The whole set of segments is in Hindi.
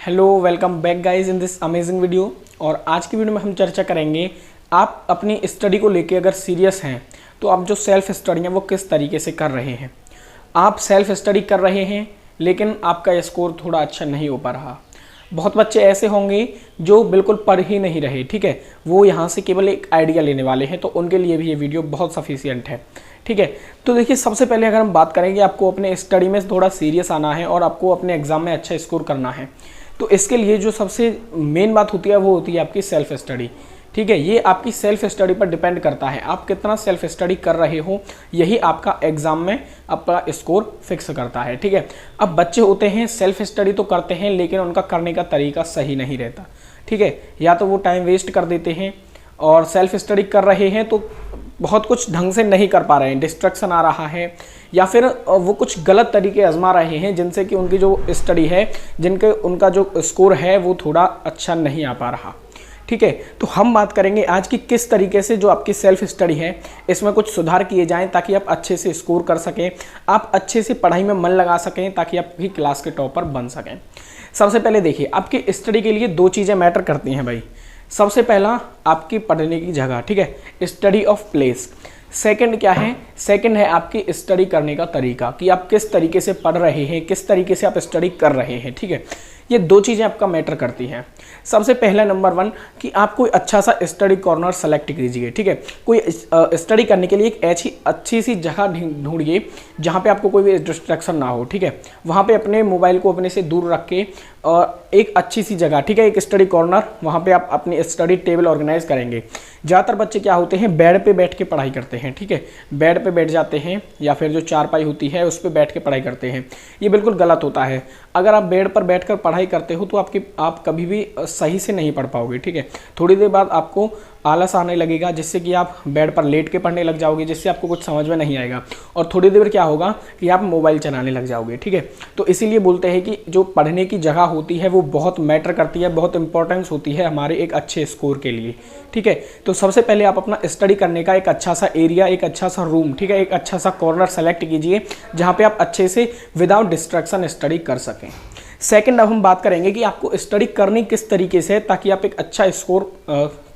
Hello, welcome back guys in this amazing video. और आज की वीडियो में हम चर्चा करेंगे, आप अपनी स्टडी को लेके अगर सीरियस हैं तो आप जो सेल्फ स्टडी है वो किस तरीके से कर रहे हैं। आप सेल्फ स्टडी कर रहे हैं लेकिन आपका स्कोर थोड़ा अच्छा नहीं हो पा रहा। बहुत बच्चे ऐसे होंगे जो बिल्कुल पढ़ ही नहीं रहे, ठीक है, वो यहाँ से केवल एक आइडिया लेने वाले हैं, तो उनके लिए भी ये वीडियो बहुत सफिशिएंट है, ठीक है। तो देखिए, सबसे पहले अगर हम बात करेंगे, आपको अपने स्टडी में थोड़ा सीरियस आना है और आपको अपने एग्जाम में अच्छा स्कोर करना है, तो इसके लिए जो सबसे मेन बात होती है वो होती है आपकी सेल्फ स्टडी, ठीक है। ये आपकी सेल्फ स्टडी पर डिपेंड करता है, आप कितना सेल्फ स्टडी कर रहे हो, यही आपका एग्जाम में आपका स्कोर फिक्स करता है, ठीक है। अब बच्चे होते हैं सेल्फ स्टडी तो करते हैं लेकिन उनका करने का तरीका सही नहीं रहता, ठीक है। या तो वो टाइम वेस्ट कर देते हैं और सेल्फ स्टडी कर रहे हैं तो बहुत कुछ ढंग से नहीं कर पा रहे हैं, डिस्ट्रैक्शन आ रहा है, या फिर वो कुछ गलत तरीके आजमा रहे हैं जिनसे कि उनकी जो स्टडी है, उनका जो स्कोर है वो थोड़ा अच्छा नहीं आ पा रहा, ठीक है। तो हम बात करेंगे आज की किस तरीके से जो आपकी सेल्फ स्टडी है इसमें कुछ सुधार किए जाएं ताकि आप अच्छे से स्कोर कर सकें, आप अच्छे से पढ़ाई में मन लगा सकें, ताकि आप भी क्लास के टॉपर बन सकें। सबसे पहले देखिए, आपकी स्टडी के लिए दो चीज़ें मैटर करती हैं भाई। सबसे पहला आपकी पढ़ने की जगह, ठीक है, स्टडी ऑफ प्लेस। सेकंड क्या है? सेकंड है आपकी स्टडी करने का तरीका, कि आप किस तरीके से पढ़ रहे हैं, किस तरीके से आप स्टडी कर रहे हैं, ठीक है। ये दो चीज़ें आपका मैटर करती हैं। सबसे पहला नंबर वन कि आप कोई अच्छा सा स्टडी कॉर्नर सेलेक्ट कीजिए, ठीक है। कोई स्टडी करने के लिए एक ऐसी अच्छी सी जगह ढूंढिए जहाँ पे आपको कोई भी डिस्ट्रैक्शन ना हो, ठीक है। वहाँ पे अपने मोबाइल को अपने से दूर रख के एक अच्छी सी जगह, ठीक है, एक स्टडी कॉर्नर, वहाँ पे आप अपनी स्टडी टेबल ऑर्गेनाइज करेंगे। ज़्यादातर बच्चे क्या होते हैं, बेड पे बैठ के पढ़ाई करते हैं, ठीक है, बेड पे बैठ जाते हैं या फिर जो चारपाई होती है उस पर बैठ के पढ़ाई करते हैं। ये बिल्कुल गलत होता है। अगर आप बेड पर बैठकर पढ़ाई करते हो तो आप कभी भी सही से नहीं पढ़ पाओगे, ठीक है। थोड़ी देर बाद आपको आलस आने लगेगा, जिससे कि आप बेड पर लेट के पढ़ने लग जाओगे, जिससे आपको कुछ समझ में नहीं आएगा, और थोड़ी देर क्या होगा कि आप मोबाइल चलाने लग जाओगे, ठीक है। तो इसीलिए बोलते हैं कि जो पढ़ने की जगह होती है वो बहुत मैटर करती है, बहुत इंपॉर्टेंस होती है हमारे एक अच्छे स्कोर के लिए, ठीक है। तो सबसे पहले आप अपना स्टडी करने का एक अच्छा सा एरिया, एक अच्छा सा रूम, ठीक है, एक अच्छा सा कॉर्नर सेलेक्ट कीजिए जहाँ पे आप अच्छे से विदाउट डिस्ट्रैक्शन स्टडी कर सकें। सेकंड, अब हम बात करेंगे कि आपको स्टडी करनी किस तरीके से ताकि आप एक अच्छा स्कोर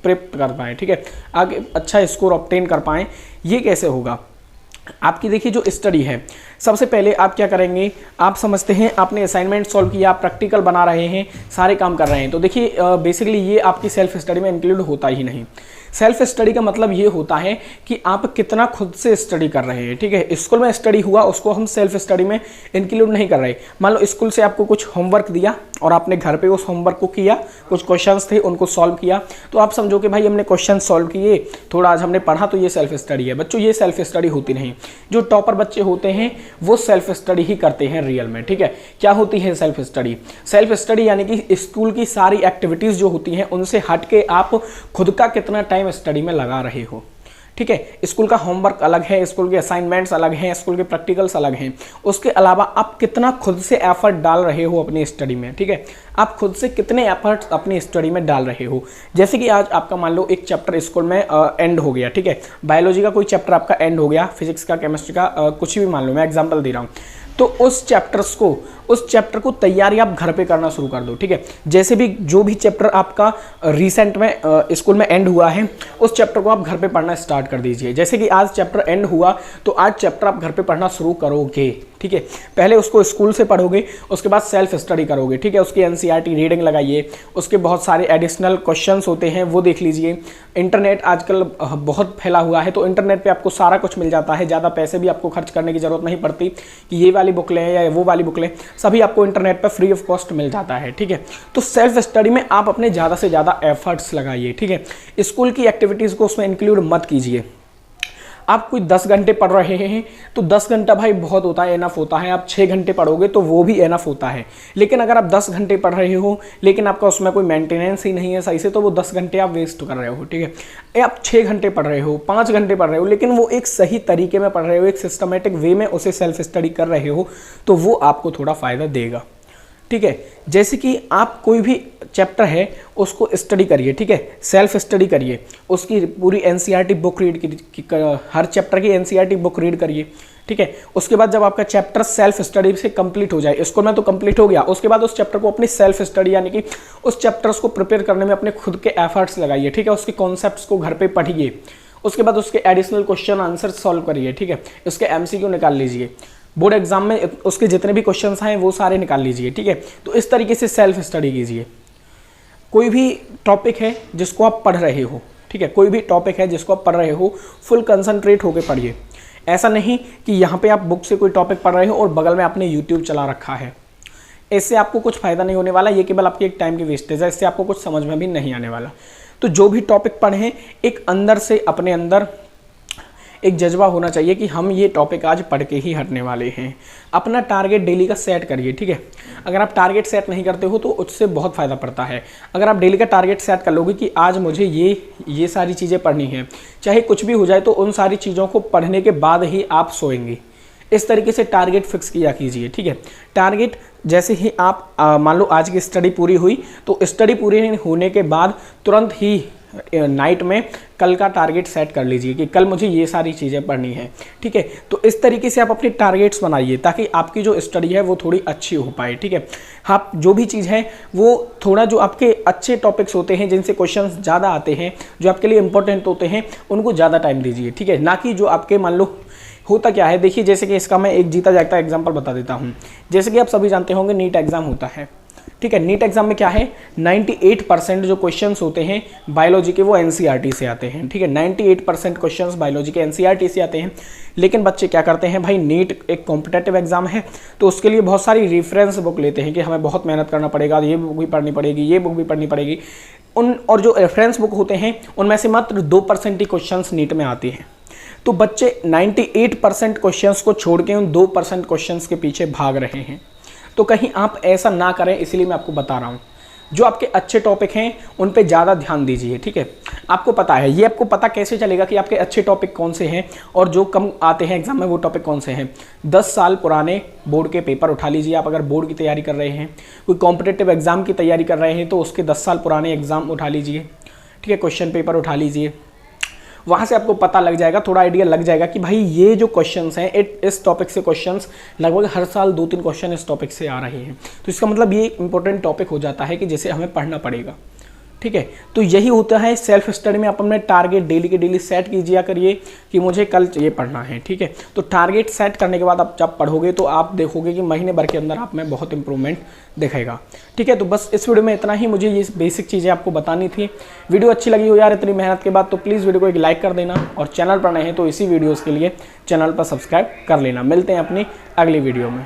प्राप्त कर पाएँ, ठीक है, आगे अच्छा स्कोर ऑब्टेन कर पाएँ। ये कैसे होगा? आपकी देखिए जो स्टडी है, सबसे पहले आप क्या करेंगे, आप समझते हैं आपने असाइनमेंट सॉल्व किया, आप प्रैक्टिकल बना रहे हैं, सारे काम कर रहे हैं, तो देखिए बेसिकली ये आपकी सेल्फ स्टडी में इंक्लूड होता ही नहीं। सेल्फ स्टडी का मतलब ये होता है कि आप कितना खुद से स्टडी कर रहे हैं, ठीक है। स्कूल में स्टडी हुआ उसको हम सेल्फ स्टडी में इंक्लूड नहीं कर रहे। मान लो स्कूल से आपको कुछ होमवर्क दिया और आपने घर पे उस होमवर्क को किया, कुछ क्वेश्चंस थे उनको सॉल्व किया, तो आप समझो कि भाई हमने क्वेश्चन सॉल्व किए, थोड़ा आज हमने पढ़ा, तो ये सेल्फ स्टडी है। बच्चों, ये सेल्फ स्टडी होती नहीं। जो टॉपर बच्चे होते हैं वो सेल्फ स्टडी ही करते हैं रियल में, ठीक है। क्या होती है सेल्फ स्टडी? सेल्फ स्टडी यानी कि स्कूल की सारी एक्टिविटीज़ जो होती हैं उनसे हट के आप खुद का कितना टाइम स्टडी में लगा रहे हो, ठीक है। स्कूल का होमवर्क अलग है, स्कूल के असाइनमेंट्स अलग हैं, स्कूल के प्रैक्टिकल्स अलग हैं, उसके अलावा आप कितना खुद से एफर्ट डाल रहे हो अपनी स्टडी में, ठीक है। आप खुद से कितने एफर्ट्स अपनी स्टडी में डाल रहे हो। जैसे कि आज आपका मान लो एक चैप्टर स्कूल में एंड हो गया, ठीक है, बायोलॉजी का कोई चैप्टर आपका एंड हो गया, फिजिक्स का, केमिस्ट्री का, कुछ भी मान लो, मैं एग्जाम्पल दे रहा हूँ, तो उस चैप्टर को तैयारी आप घर पे करना शुरू कर दो, ठीक है। जैसे भी जो भी चैप्टर आपका रिसेंट में स्कूल में एंड हुआ है उस चैप्टर को आप घर पे पढ़ना स्टार्ट कर दीजिए। जैसे कि आज चैप्टर एंड हुआ तो आज चैप्टर आप घर पे पढ़ना शुरू करोगे, ठीक है। पहले उसको स्कूल से पढ़ोगे, उसके बाद सेल्फ स्टडी करोगे, ठीक है। उसकी एनसीईआरटी रीडिंग लगाइए, उसके बहुत सारे एडिशनल क्वेश्चंस होते हैं वो देख लीजिए। इंटरनेट आजकल बहुत फैला हुआ है, तो इंटरनेट पे आपको सारा कुछ मिल जाता है, ज़्यादा पैसे भी आपको खर्च करने की ज़रूरत नहीं पड़ती कि ये वाली बुक लें या वो वाली बुक लें, सभी आपको इंटरनेट पर फ्री ऑफ कॉस्ट मिल जाता है, ठीक है। तो सेल्फ स्टडी में आप अपने ज़्यादा से ज़्यादा एफर्ट्स लगाइए, ठीक है। स्कूल की एक्टिविटीज़ को उसमें इंक्लूड मत कीजिए। आप कोई 10 घंटे पढ़ रहे हैं तो 10 घंटा भाई बहुत होता है, एनफ होता है। आप 6 घंटे पढ़ोगे तो वो भी एनफ होता है। लेकिन अगर आप 10 घंटे पढ़ रहे हो लेकिन आपका उसमें कोई मेंटेनेंस ही नहीं है सही से, तो वो 10 घंटे आप वेस्ट कर रहे हो, ठीक है। आप 6 घंटे पढ़ रहे हो, 5 घंटे पढ़ रहे हो, लेकिन वो एक सही तरीके में पढ़ रहे हो, एक सिस्टमेटिक वे में उसे सेल्फ स्टडी कर रहे हो, तो वो आपको थोड़ा फ़ायदा देगा, ठीक है। जैसे कि आप कोई भी चैप्टर है उसको स्टडी करिए, ठीक है, सेल्फ स्टडी करिए, उसकी पूरी एनसीईआरटी बुक रीड हर चैप्टर की एनसीईआरटी बुक रीड करिए। ठीक है। उसके बाद जब आपका चैप्टर सेल्फ स्टडी से कंप्लीट हो जाए, इसको में तो कंप्लीट हो गया, उसके बाद उस चैप्टर को अपनी सेल्फ स्टडी यानी कि उस चैप्टर्स को प्रिपेयर करने में अपने खुद के एफर्ट्स लगाइए, ठीक है। उसके कॉन्सेप्ट्स को घर पे पढ़िए, उसके बाद उसके एडिशनल क्वेश्चन आंसर सॉल्व करिए, ठीक है। उसके एमसीक्यू निकाल लीजिए, बोर्ड एग्जाम में उसके जितने भी क्वेश्चन आए वो सारे निकाल लीजिए, ठीक है। तो इस तरीके से सेल्फ स्टडी कीजिए। कोई भी टॉपिक है जिसको आप पढ़ रहे हो, ठीक है, कोई भी टॉपिक है जिसको आप पढ़ रहे हो, फुल कंसंट्रेट होकर पढ़िए। ऐसा नहीं कि यहाँ पे आप बुक से कोई टॉपिक पढ़ रहे हो और बगल में आपने यूट्यूब चला रखा है। इससे आपको कुछ फ़ायदा नहीं होने वाला, ये केवल आपकी एक टाइम की वेस्टेज है, इससे आपको कुछ समझ में भी नहीं आने वाला। तो जो भी टॉपिक पढ़ें, एक अंदर से अपने अंदर एक जज्बा होना चाहिए कि हम ये टॉपिक आज पढ़ के ही हटने वाले हैं। अपना टारगेट डेली का सेट करिए, ठीक है। अगर आप टारगेट सेट नहीं करते हो तो उससे बहुत फ़ायदा पड़ता है। अगर आप डेली का टारगेट सेट कर लोगे कि आज मुझे ये सारी चीज़ें पढ़नी हैं, चाहे कुछ भी हो जाए, तो उन सारी चीज़ों को पढ़ने के बाद ही आप सोएंगे। इस तरीके से टारगेट फिक्स किया कीजिए, ठीक है। टारगेट जैसे ही आप मान लो आज की स्टडी पूरी हुई, तो स्टडी पूरी होने के बाद तुरंत ही नाइट में कल का टारगेट सेट कर लीजिए कि कल मुझे ये सारी चीज़ें पढ़नी है, ठीक है। तो इस तरीके से आप अपने टारगेट्स बनाइए ताकि आपकी जो स्टडी है वो थोड़ी अच्छी हो पाए, ठीक है। आप जो भी चीज़ है वो थोड़ा, जो आपके अच्छे टॉपिक्स होते हैं जिनसे क्वेश्चंस ज़्यादा आते हैं, जो आपके लिए इंपॉर्टेंट होते हैं, उनको ज़्यादा टाइम दीजिए, ठीक है। ना कि जो आपके मान लो होता क्या है, देखिए जैसे कि इसका मैं एक जीता जागता एग्जाम्पल बता देता हूँ। जैसे कि आप सभी जानते होंगे नीट एग्ज़ाम होता है, ठीक है। नीट एग्जाम में क्या है, 98% जो क्वेश्चंस होते हैं बायोलॉजी के वो एनसीईआरटी से आते हैं, ठीक है। 98% क्वेश्चंस बायोलॉजी के एनसीईआरटी से आते हैं। लेकिन बच्चे क्या करते हैं भाई, नीट एक कॉम्पिटेटिव एग्जाम है तो उसके लिए बहुत सारी रेफरेंस बुक लेते हैं कि हमें बहुत मेहनत करना पड़ेगा, ये बुक भी पढ़नी पड़ेगी, ये बुक भी पढ़नी पड़ेगी। और जो रेफरेंस बुक होते हैं उनमें से मात्र 2% ही क्वेश्चंस नीट में आते हैं। तो बच्चे 98% क्वेश्चंस को छोड़ के उन 2% क्वेश्चंस के पीछे भाग रहे हैं। तो कहीं आप ऐसा ना करें, इसलिए मैं आपको बता रहा हूँ। जो आपके अच्छे टॉपिक हैं उन पे ज़्यादा ध्यान दीजिए, ठीक है। आपको पता है, ये आपको पता कैसे चलेगा कि आपके अच्छे टॉपिक कौन से हैं और जो कम आते हैं एग्जाम में वो टॉपिक कौन से हैं। 10 साल पुराने बोर्ड के पेपर उठा लीजिए। आप अगर बोर्ड की तैयारी कर रहे हैं, कोई कॉम्पिटिटिव एग्जाम की तैयारी कर रहे हैं, तो उसके 10 साल पुराने एग्जाम उठा लीजिए, ठीक है। क्वेश्चन पेपर उठा लीजिए, वहाँ से आपको पता लग जाएगा, थोड़ा आइडिया लग जाएगा कि भाई ये जो क्वेश्चंस हैं, इस टॉपिक से क्वेश्चंस लगभग हर साल 2-3 क्वेश्चन इस टॉपिक से आ रहे हैं। तो इसका मतलब ये इंपॉर्टेंट टॉपिक हो जाता है कि जिसे हमें पढ़ना पड़ेगा, ठीक है। तो यही होता है सेल्फ स्टडी में। आप अपने टारगेट डेली के डेली सेट कीजिए करिए कि मुझे कल ये पढ़ना है, ठीक है। तो टारगेट सेट करने के बाद आप जब पढ़ोगे तो आप देखोगे कि महीने भर के अंदर आप में बहुत इंप्रूवमेंट दिखेगा, ठीक है। तो बस इस वीडियो में इतना ही, मुझे ये बेसिक चीज़ें आपको बतानी थी। वीडियो अच्छी लगी हो यार इतनी मेहनत के बाद, तो प्लीज़ वीडियो को एक लाइक कर देना, और चैनल पर नए हैं तो इसी वीडियोज़ के लिए चैनल पर सब्सक्राइब कर लेना। मिलते हैं अपनी अगली वीडियो में।